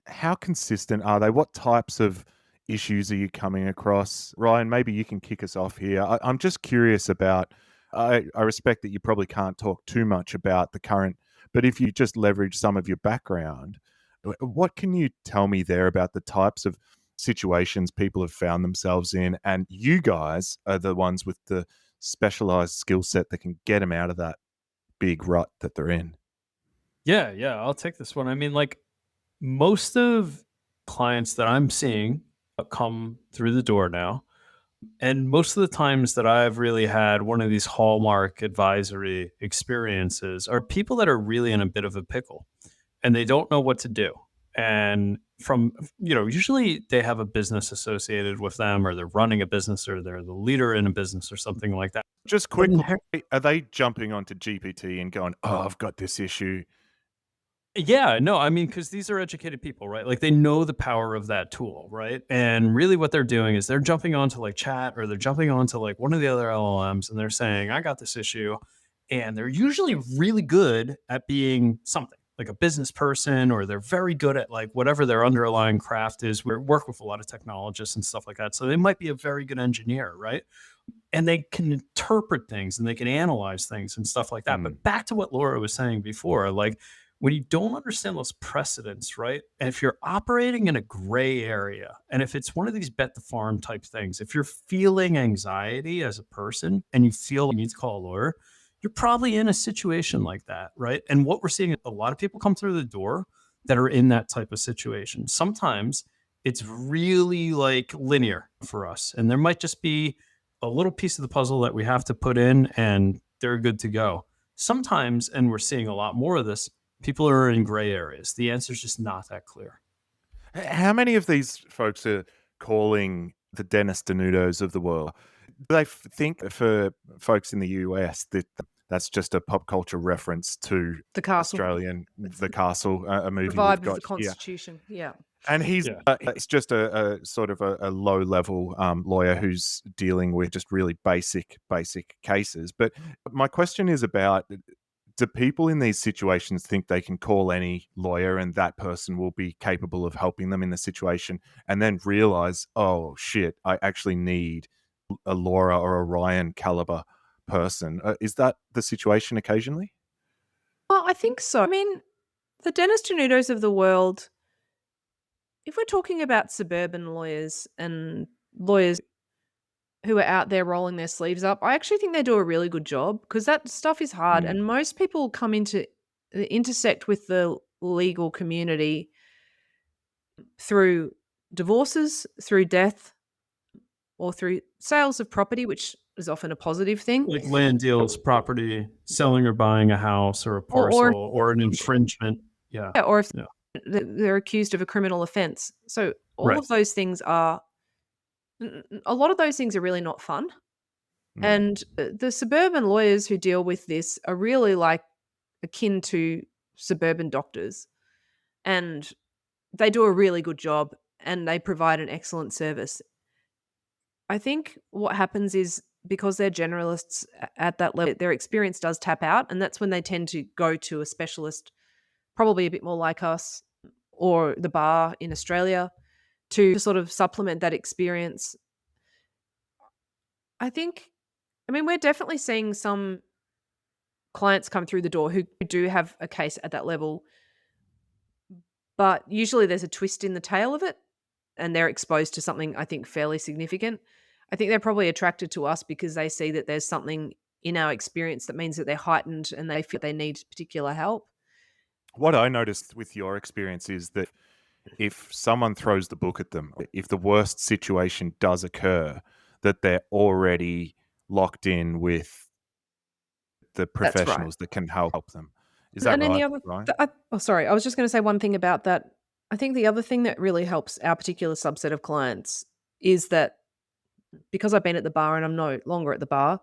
How consistent are they? What types of issues are you coming across? Ryan, maybe you can kick us off here. I'm just curious about, I respect that you probably can't talk too much about the current, but if you just leverage some of your background, what can you tell me there about the types of situations people have found themselves in, and you guys are the ones with the specialized skill set that can get them out of that big rut that they're in? Yeah, I'll take this one. I mean, like, most of clients that I'm seeing come through the door now. And most of the times that I've really had one of these hallmark advisory experiences are people that are really in a bit of a pickle and they don't know what to do. And usually they have a business associated with them, or they're running a business, or they're the leader in a business or something like that. Just But quickly, are they jumping onto GPT and going, "Oh, I've got this issue"? Yeah, no, I mean, because these are educated people, right? Like they know the power of that tool, right? And really what they're doing is they're jumping onto like chat, or they're jumping onto like one of the other LLMs, and they're saying, I got this issue. And they're usually really good at being something like a business person, or they're very good at like whatever their underlying craft is. We work with a lot of technologists and stuff like that. So they might be a very good engineer, right? And they can interpret things and they can analyze things and stuff like that. But back to what Laura was saying before, like when you don't understand those precedents, right? And if you're operating in a gray area, and if it's one of these bet the farm type things, if you're feeling anxiety as a person and you feel you need to call a lawyer, you're probably in a situation like that, right? And what we're seeing, a lot of people come through the door that are in that type of situation. Sometimes it's really like linear for us, and there might just be a little piece of the puzzle that we have to put in and they're good to go. Sometimes, and we're seeing a lot more of this, people are in gray areas. The answer is just not that clear. How many of these folks are calling the Dennis Denudos of the world? Do they think, for folks in the US, that that's just a pop culture reference to The Castle. The Castle, a movie The vibe we've of got the Constitution. Yeah. And he's it's just a sort of a low level lawyer who's dealing with just really basic cases. But my question is about, do people in these situations think they can call any lawyer and that person will be capable of helping them in the situation, and then realize, oh shit, I actually need a Laura or a Ryan caliber person? Is that the situation occasionally? Well, I think so. I mean, the Dennis Denudos of the world, if we're talking about suburban lawyers and lawyers who are out there rolling their sleeves up, I actually think they do a really good job, because that stuff is hard. And most people come into intersect with the legal community through divorces, through death, or through sales of property, which is often a positive thing. Like land deals, property, selling or buying a house or a parcel, or an infringement. Yeah. Or if they're accused of a criminal offense. So all of those things are, a lot of those things are really not fun. And the suburban lawyers who deal with this are really like akin to suburban doctors. And they do a really good job and they provide an excellent service. I think what happens is, because they're generalists at that level, their experience does tap out. And that's when they tend to go to a specialist, probably a bit more like us or the bar in Australia, to sort of supplement that experience. I mean, we're definitely seeing some clients come through the door who do have a case at that level, but usually there's a twist in the tail of it and they're exposed to something, I think, fairly significant. I think they're probably attracted to us because they see that there's something in our experience that means that they're heightened and they feel they need particular help. What I noticed with your experience is that if someone throws the book at them, if the worst situation does occur, that they're already locked in with the professionals that can help them. Is that And then right, the other, Ryan? sorry, I was just going to say one thing about that. I think the other thing that really helps our particular subset of clients is that, because I've been at the bar and I'm no longer at the bar,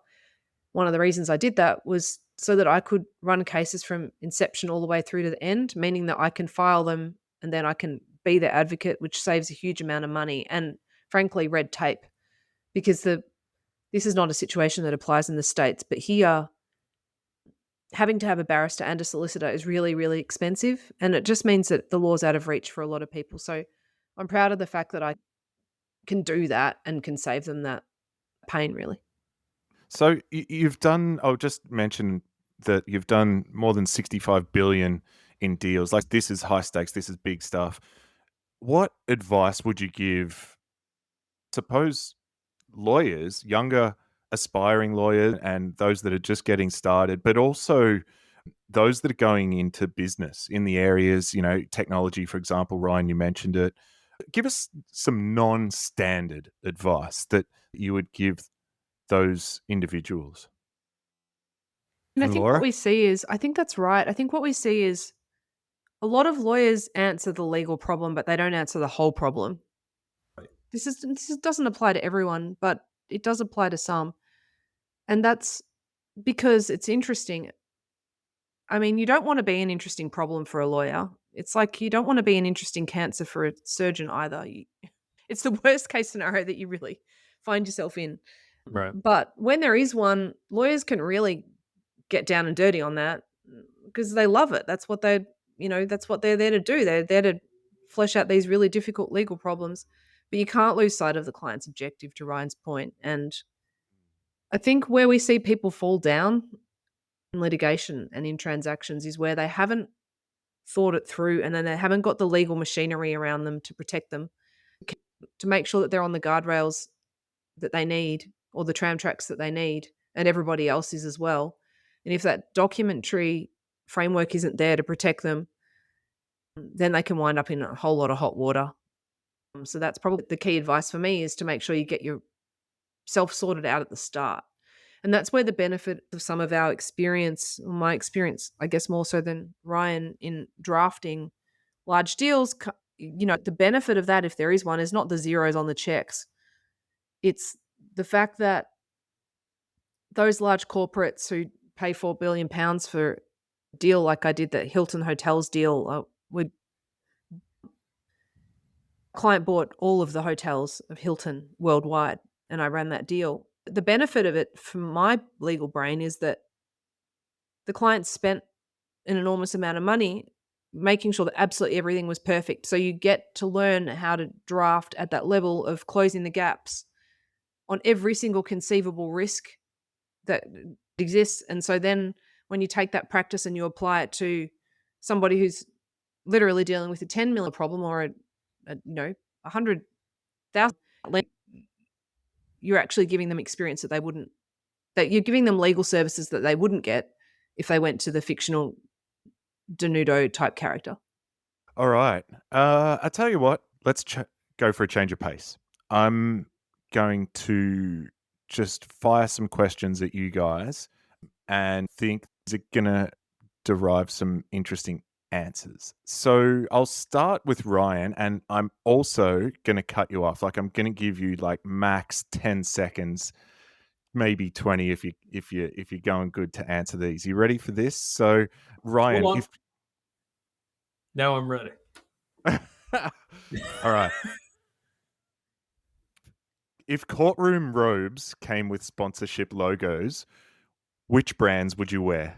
one of the reasons I did that was so that I could run cases from inception all the way through to the end, meaning that I can file them and then I can be their advocate, which saves a huge amount of money and, frankly, red tape, because this is not a situation that applies in the States. But here, having to have a barrister and a solicitor is really, really expensive, and it just means that the law's out of reach for a lot of people. So I'm proud of the fact that I can do that and can save them that pain, really. So you've done, I'll just mention that you've done more than 65 billion in deals. Like, this is high stakes, this is big stuff. What advice would you give, suppose, lawyers, younger aspiring lawyers, and those that are just getting started, but also those that are going into business in the areas, technology, for example? Ryan, you mentioned it. Give us some non-standard advice that you would give those individuals. And I And think Laura? what we see is, I think that's right. I think what we see is a lot of lawyers answer the legal problem, but they don't answer the whole problem. This doesn't apply to everyone, but it does apply to some. And that's because it's interesting. I mean, you don't want to be an interesting problem for a lawyer. It's like you don't want to be an interesting cancer for a surgeon either. It's the worst case scenario that you really find yourself in. Right. But when there is one, lawyers can really get down and dirty on that because they love it. That's what that's what they're there to do. They're there to flesh out these really difficult legal problems. But you can't lose sight of the client's objective, to Ryan's point. And I think where we see people fall down in litigation and in transactions is where they haven't thought it through and then they haven't got the legal machinery around them to protect them, to make sure that they're on the guardrails that they need or the tram tracks that they need, and everybody else is as well. And if that documentary framework isn't there to protect them, then they can wind up in a whole lot of hot water. So that's probably the key advice for me, is to make sure you get yourself sorted out at the start. And that's where the benefit of some of our experience, or my experience, I guess more so than Ryan, in drafting large deals, the benefit of that, if there is one, is not the zeros on the checks. It's the fact that those large corporates who pay £4 billion for a deal like I did, that Hilton Hotels deal, client bought all of the hotels of Hilton worldwide, and I ran that deal. The benefit of it from my legal brain is that the client spent an enormous amount of money making sure that absolutely everything was perfect. So you get to learn how to draft at that level of closing the gaps on every single conceivable risk that exists. And so then when you take that practice and you apply it to somebody who's literally dealing with a 10 million problem or a 100,000, you're actually giving them experience that you're giving them legal services that they wouldn't get if they went to the fictional Denudo type character. All right. I tell you what, let's go for a change of pace. I'm going to just fire some questions at you guys and think, is it going to derive some interesting answers? So I'll start with Ryan, and I'm also going to cut you off. Like, I'm going to give you like max 10 seconds, maybe 20 if you're going good to answer these. You ready for this? So Ryan, Hold on. Now I'm ready. All right. If courtroom robes came with sponsorship logos, which brands would you wear?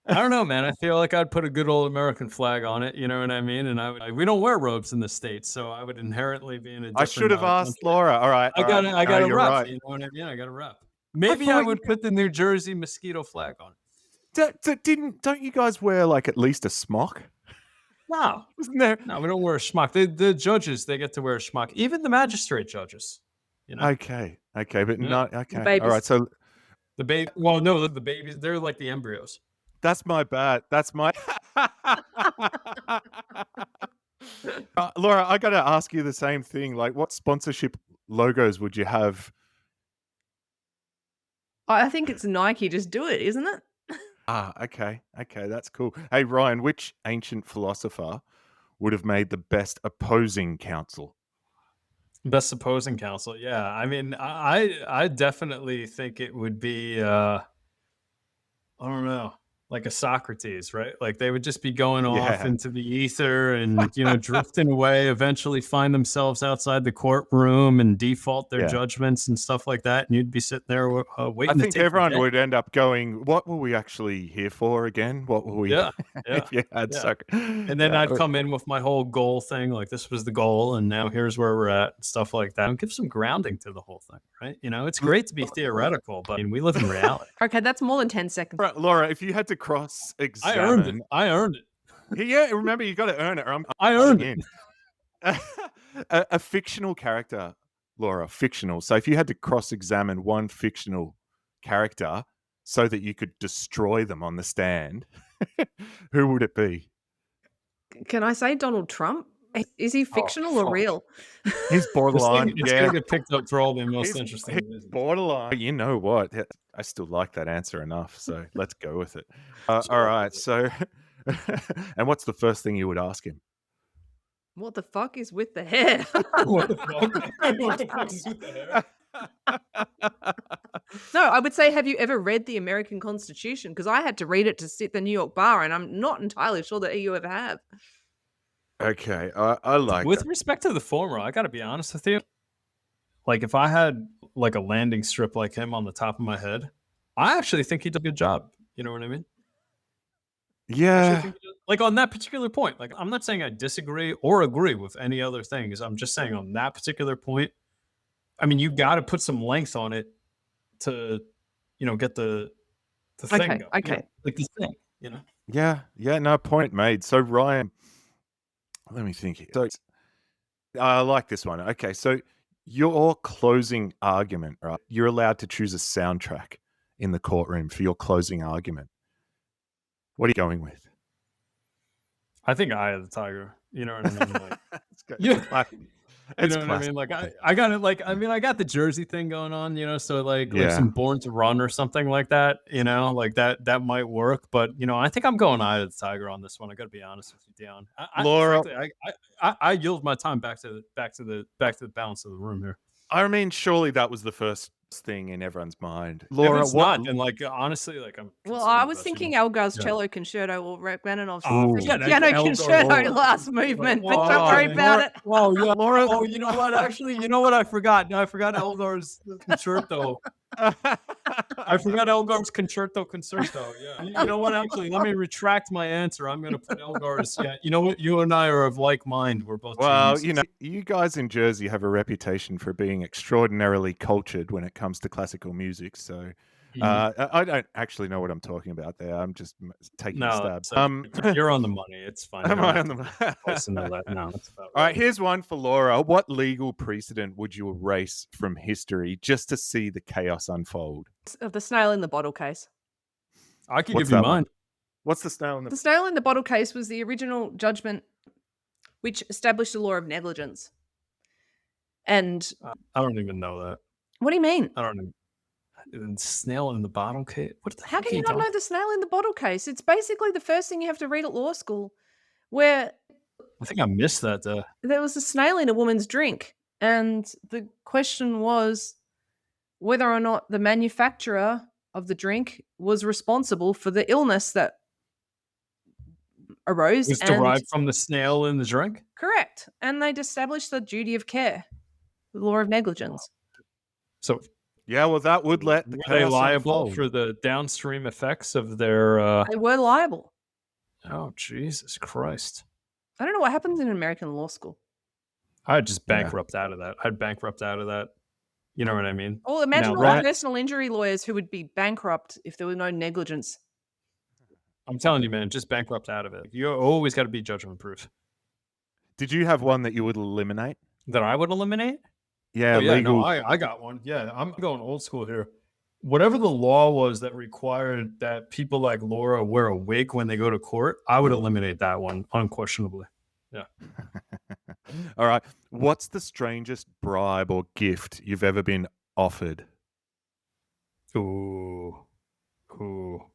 I don't know, man. I feel like I'd put a good old American flag on it. You know what I mean? And we don't wear robes in the States, so I would inherently be in a different. I should have asked Laura. All right. I got a you're rep. right. You know what I mean? I got a rep. Maybe I would put the New Jersey mosquito flag on it. Don't you guys wear like at least a smock? No. Isn't there? No, we don't wear a schmuck. The judges, they get to wear a schmuck. Even the magistrate judges. You know? Okay, but not okay. Babies. All right, so the baby. Well, no, the babies. They're like the embryos. that's my bad. That's my. Laura, I got to ask you the same thing. Like, what sponsorship logos would you have? I think it's Nike. Just do it, isn't it? Okay, that's cool. Hey, Ryan, which ancient philosopher would have made the best opposing counsel? Best opposing counsel, yeah. I mean, I definitely think it would be I don't know, like a Socrates, right? Like they would just be going off into the ether and drifting away, eventually find themselves outside the courtroom and default their judgments and stuff like that. And you'd be sitting there waiting. I think everyone would end up going, "What were we actually here for again? What were we?" Yeah. If you had And then I'd come in with my whole goal thing, like this was the goal, and now here's where we're at, stuff like that, and give some grounding to the whole thing, right? It's great to be theoretical, but we live in reality. Okay, that's more than 10 seconds. Right, Laura, if you had to cross-examine, I earned it. Yeah, remember you got to earn it. I earned it. A fictional character, Laura, fictional. So if you had to cross-examine one fictional character so that you could destroy them on the stand, who would it be? Can I say Donald Trump? Is he fictional or fuck. real? He's borderline. It's Yeah, gonna get picked up for all the most he's interesting reasons. borderline. You know what? I still like that answer enough, so let's go with it. Sure. All right. So, and what's the first thing you would ask him? What the fuck is with the hair? What the fuck? What the fuck is with the hair? No, I would say, have you ever read the American Constitution? Because I had to read it to sit the New York bar, and I'm not entirely sure that you ever have. Okay, I like With that. respect to the former, I gotta be honest with you. Like, if I had like a landing strip like him on the top of my head, I actually think he did a good job. You know what I mean? I actually Yeah, think he did- like on that particular point. Like, I'm not saying I disagree or agree with any other things. I'm just saying on that particular point, I mean, you got to put some length on it to, get the thing Okay, going. okay. Like the thing, you know. yeah. No, point made. So Ryan, let me think here. So I like this one. Okay, so your closing argument, right? You're allowed to choose a soundtrack in the courtroom for your closing argument. What are you going with? I think Eye of the Tiger. You know what I mean? Like, It's good. Yeah. It's classic. you It's know what I mean? classic. Like, I got it. Like, I mean, I got the Jersey thing going on. So like Yeah. some Born to Run or something like that. Like that might work. But I think I'm going Eye of the Tiger on this one. I got to be honest with you, Dion. Laura- frankly, I yield my time back to the balance of the room here. I mean, surely that was the first thing in everyone's mind. If Laura, it's what? not, then like honestly, like I'm. Well, I considering was rushing thinking it. Elgar's Yeah. cello concerto or Rachmaninoff's Oh, yeah, piano Elgar- concerto oh. last movement, but Oh, don't worry man. about it. Oh, yeah. Laura. Oh, you know what? Actually, you know what? I forgot. No, I forgot Elgar's concerto. I forgot Elgar's concerto. Yeah. You know what? Actually, let me retract my answer. I'm going to put Elgar's. Yeah. You know what? You and I are of like mind. We're both. Well, geniuses. you guys in Jersey have a reputation for being extraordinarily cultured when it comes to classical music. So I don't actually know what I'm talking about there. I'm just taking a stab. You're on the money. It's fine. Am I on the? To know that? No, that's about All right, here's one for Laura. What legal precedent would you erase from history just to see the chaos unfold? The snail in the bottle case. I can What's give you that one? mine. What's the snail in The the? snail in the bottle case was the original judgment which established the law of negligence. And I don't even know that. what do you mean? I don't even. Snail in the bottle case. What the How heck can are you not talking- know the snail in the bottle case? It's basically the first thing you have to read at law school, where I think I missed that. there was a snail in a woman's drink. And the question was whether or not the manufacturer of the drink was responsible for the illness that arose. It was derived from the snail in the drink? Correct. And they'd established the duty of care, the law of negligence. So Yeah, well, that would let the were they chaos liable unfold. for the downstream effects of their They were liable. Oh, Jesus Christ. I don't know what happens in American law school. I'd just Yeah. bankrupt out of that. I'd bankrupt out of that. You know what I mean? Well, imagine Now, all right- the personal injury lawyers who would be bankrupt if there was no negligence. I'm telling you, man, just bankrupt out of it. You always got to be judgment proof. Did you have one that you would eliminate? That I would eliminate? Yeah, Oh, yeah, legal. no, I got one. Yeah, I'm going old school here. Whatever the law was that required that people like Laura wear a wig when they go to court, I would eliminate that one unquestionably. Yeah. All right. What's the strangest bribe or gift you've ever been offered? Ooh.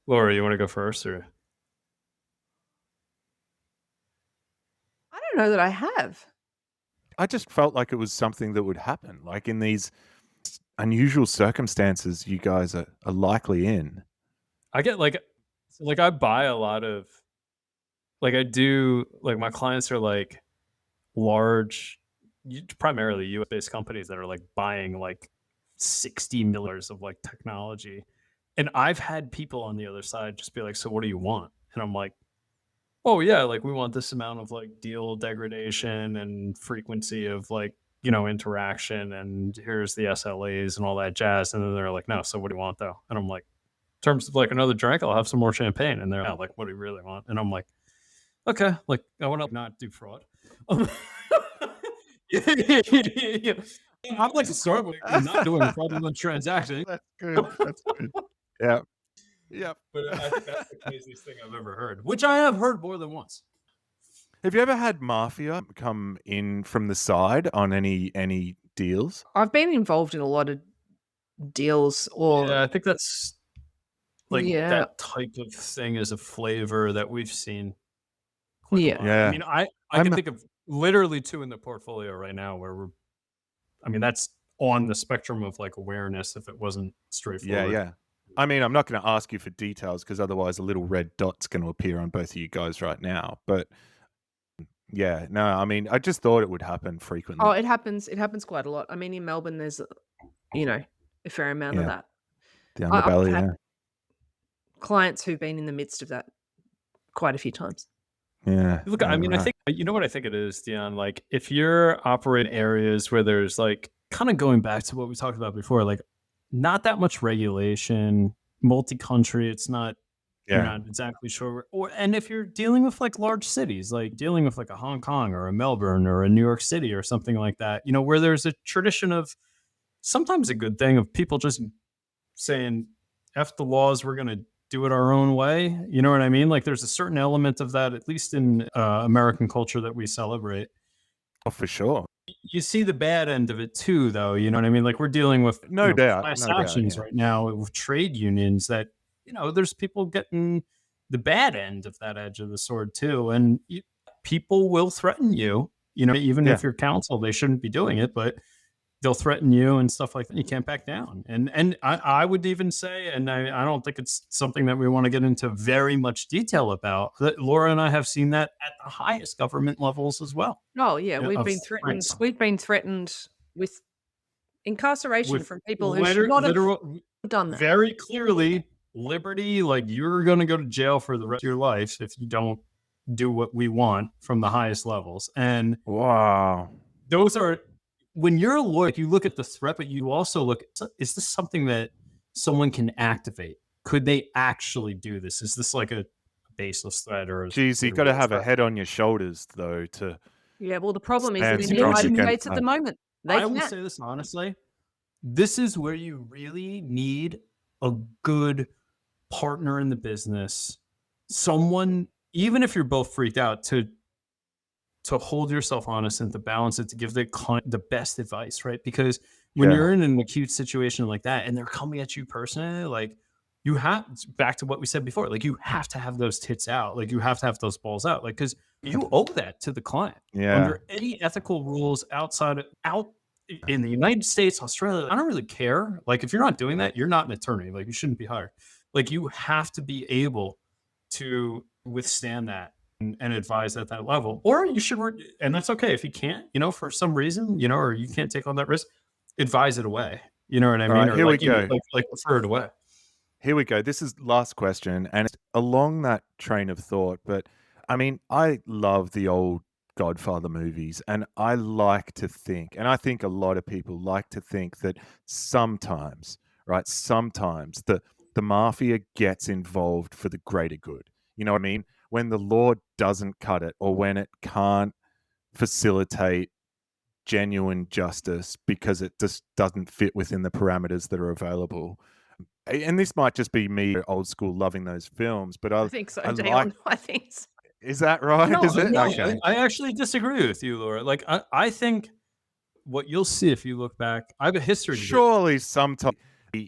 Laura, you want to go first or? I don't know that I have. I just felt like it was something that would happen. Like in these unusual circumstances you guys are likely in. I get like I buy a lot of I do my clients are like large, primarily US based companies that are like buying like $60 million of like technology. And I've had people on the other side just be like, so what do you want? And I'm like, oh yeah, like we want this amount of like deal degradation and frequency of like, interaction, and here's the SLAs and all that jazz. And then they're like, no, so what do you want though? And I'm like, in terms of like another drink, I'll have some more champagne. And they're like, what do you really want? And I'm like, okay, like I want to not do fraud. I'd like to start with not doing a fraudulent transaction. That's good. That's good. Yeah. Yep. But I think that's the craziest thing I've ever heard, which I have heard more than once. Have you ever had mafia come in from the side on any deals? I've been involved in a lot of deals, or Yeah, I think that's like yeah, that type of thing is a flavor that we've seen quite a yeah, lot. I Yeah. mean, I can I'm think of literally 2 in the portfolio right now where I mean, that's on the spectrum of like awareness if it wasn't yeah, straightforward. yeah. I mean, I'm not going to ask you for details because otherwise a little red dot's going to appear on both of you guys right now. But yeah, no, I mean, I just thought it would happen frequently. Oh, it happens. It happens quite a lot. I mean, in Melbourne, there's a fair amount of Yeah, that. the I've underbelly, had yeah. clients who've been in the midst of that quite a few times. Yeah, Look, yeah, I mean, I right. think you know what I think it is, Dion. Like, if you're operating areas where there's like kind of going back to what we talked about before, like not that much regulation, multi-country, it's not you're Yeah, not exactly sure. Or and if you're dealing with like large cities, like dealing with like a Hong Kong or a Melbourne or a New York City or something like that, where there's a tradition of sometimes a good thing of people just saying F the laws, we're gonna do it our own way. You know what I mean? Like there's a certain element of that, at least in American culture, that we celebrate. oh, for sure. You see the bad end of it too, though. You know what I mean? Like we're dealing with No doubt, class no doubt, actions yeah. right now with trade unions that there's people getting the bad end of that edge of the sword too, and people will threaten you. Even Yeah. if you're counsel, they shouldn't be doing it, but they'll threaten you and stuff like that. You can't back down. And I would even say, and I don't think it's something that we want to get into very much detail about, that Laura and I have seen that at the highest government levels as well. Oh yeah, we've Of been threatened. threats We've been threatened with incarceration with from people who should not have literal, done that. very clearly, liberty, like you're going to go to jail for the rest of your life if you don't do what we want from the highest levels. And Wow. those are, when you're a lawyer, you look at the threat, but you also look at, is this something that someone can activate? Could they actually do this? Is this like a baseless threat or Geez, you got to have a head on your shoulders though to Yeah, well, the problem is that stand in the strong United against States at the that. moment, they I will can. say this honestly. This is where you really need a good partner in the business. Someone, even if you're both freaked out, to hold yourself honest and to balance it, to give the client the best advice, right? Because when Yeah. you're in an acute situation like that and they're coming at you personally, like you have, back to what we said before, like you have to have those tits out, like you have to have those balls out, like because you owe that to the client. Yeah. Under any ethical rules out in the United States, Australia, I don't really care. Like if you're not doing that, you're not an attorney. Like you shouldn't be hired. Like you have to be able to withstand that and advise at that level, or you should, and that's okay if you can't, for some reason, or you can't take on that risk, advise it away. You know what I All mean? right, Or here we like, go. like refer it away. Here we go. This is last question, and it's along that train of thought. But I mean, I love the old Godfather movies, and I like to think, and I think a lot of people like to think that sometimes, right? Sometimes the mafia gets involved for the greater good. You know what I mean? When the law doesn't cut it, or when it can't facilitate genuine justice because it just doesn't fit within the parameters that are available. And this might just be me, old school, loving those films, but I think so, I Dion. like. I think so. Is that right? No, Is it no, okay? I actually disagree with you, Laura. Like I think what you'll see if you look back, I have a history degree. Surely sometimes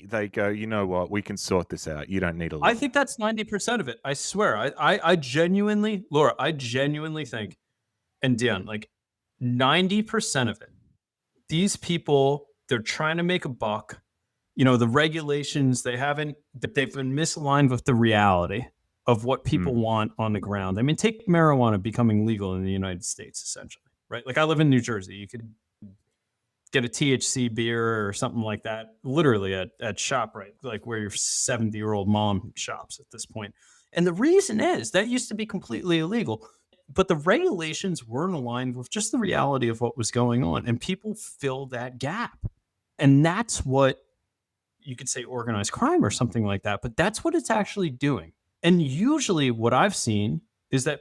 they go, you know what, we can sort this out. You don't need a lawyer. I think that's 90% of it. I swear. I genuinely, Laura, I genuinely think, and Dion, like 90% of it, these people, they're trying to make a buck. The regulations, they've been misaligned with the reality of what people want on the ground. I mean, take marijuana becoming legal in the United States, essentially, right? Like I live in New Jersey. You could get a THC beer or something like that, literally at ShopRite, like where your 70-year-old mom shops at this point. And the reason is that used to be completely illegal, but the regulations weren't aligned with just the reality of what was going on. And people fill that gap. And that's what you could say organized crime or something like that, but that's what it's actually doing. And usually what I've seen is that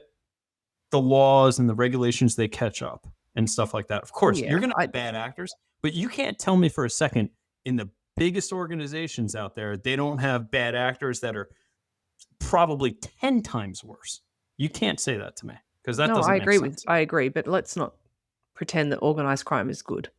the laws and the regulations, they catch up and stuff like that. Of course, Yeah, you're going to have bad actors, but you can't tell me for a second in the biggest organizations out there, they don't have bad actors that are probably 10 times worse. You can't say that to me. because that No, doesn't I make agree sense. I agree, but let's not pretend that organized crime is good.